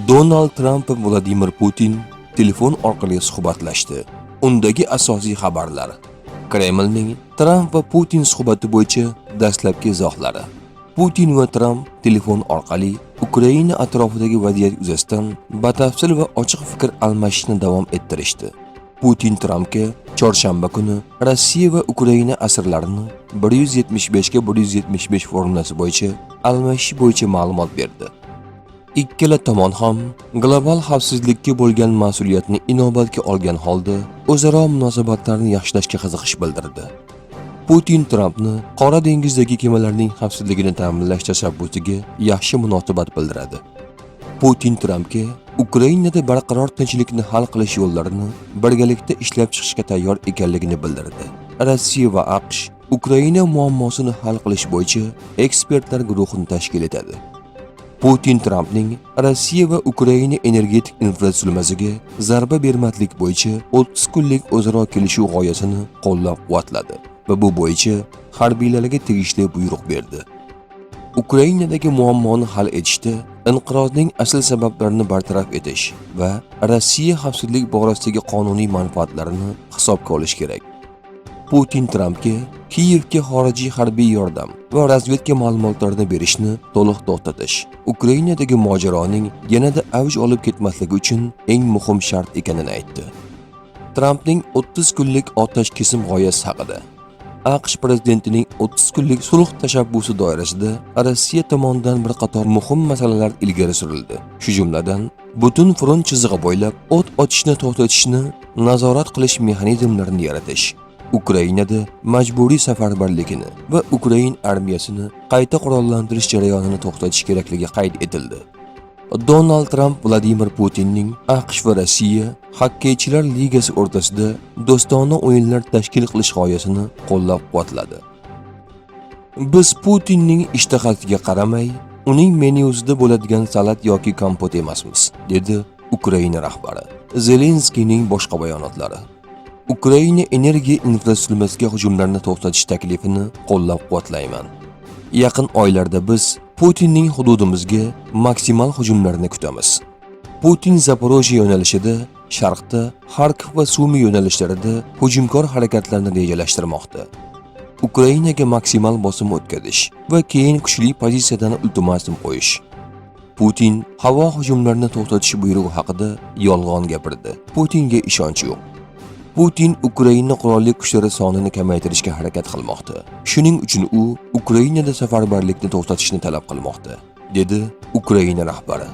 Donald Tramp va Vladimir Putin telefon orqali suhbatlashdi. Undagi asosiy xabarlar. Kremlning Tramp va Putin suhbati bo'yicha dastlabki izohlari. Putin va Tramp telefon orqali Ukraina atrofidagi vaziyat yuzasidan batafsil va ochiq fikr almashishni davom ettirishdi. Putin Trampga chorshanba kuni Rossiya va Ukraina asirlarini 175 ga 175 formulasi bo'yicha almashish bo'yicha ma'lumot berdi. Ikkala tomon ham global xavfsizlikka bo'lgan mas'uliyatni inobatga olgan holda o'zaro munosabatlarni yaxshilashga qiziqish bildirdi. Putin Trampni Qora dengizdagi kemalarning xavfsizligini ta'minlash tashabbusiga yaxshi munosabat bildiradi. Putin Trampga Ukrainada barqaror tinchlikni hal qilish yo'llarini birgalikda ishlab chiqishga tayyor ekanligini bildirdi. Rossiya va AQSh Ukraina muammosini hal qilish bo'yicha ekspertlar guruhini tashkil etadi. Putin Trampning Rossiya va Ukraina energetik infratuzilmasiga zarba bermaslik bo'yicha 30 kunlik o'zaro kelishuv g'oyasini qo'llab-quvvatladi va bu bo'yicha harbiylarga tegishli buyruq berdi. Ukrainadagi muammoni hal etishda inqirozning asl sabablarini bartaraf etish va Rossiya xavfsizlik borasidagi qonuniy manfaatlarini hisobga olish kerak. Putin Trampga Kiyevga xorijiy harbiy yordam va razvedka ma'lumotlarini berishni to'liq to'xtatish Ukrainadagi mojaroning yanada avj olib ketmasligi uchun eng muhim shart ekanini aytdi. Trampning 30 kunlik otash kesim g'oyasi haqida. AQSh prezidentining 30 kunlik sulh tashabbusi doirasida Rossiya tomonidan bir qator muhim masalalar ilgari surildi. Shu jumladan butun front chizig'i bo'ylab o't ochishni to'xtatishni nazorat qilish mexanizmlarini yaratish, Ukrainada majburiy safarbarligini va Ukrain armiyasini qayta qurollantirish jarayonini to'xtatish kerakligi qayd etildi. Donald Tramp Vladimir Putinning AQSh va Rossiya xokkeychilar ligasi o'rtasida do'stona o'yinlar tashkil qilish g'oyasini qo'llab-quvvatladi. Biz Putinning ishtahasiga qaramay, uning menyusida bo'ladigan salat yoki kompot emasmiz, dedi Ukraina rahbari. Zelenskiyning boshqa bayonotlari. Ukraina energiya infratuzilmasiga hujumlarni to'xtatish taklifini qo'llab-quvvatlayman. Yaqin oylarda biz Putinning hududimizga maksimal hujumlarni kutamiz. Putin Zaporojye yo'nalishida, sharqda, Xarkov va Sumi yo'nalishlarida hujumkor harakatlarni rejalashtirmoqda. Ukrainaga maksimal bosim o'tkazish va keyin kuchli pozitsiyadan ultimatum qo'yish. Putin havo hujumlarini to'xtatish buyrug'i haqida yolg'on gapirdi. Putinga ishonch yo'q. Putin Ukraina qurolli kuchlari sonini kamaytirishga harakat qilmoqda. Shuning uchun u Ukrainada safarbarlikni to'xtatishni talab qilmoqda, dedi Ukraina rahbari.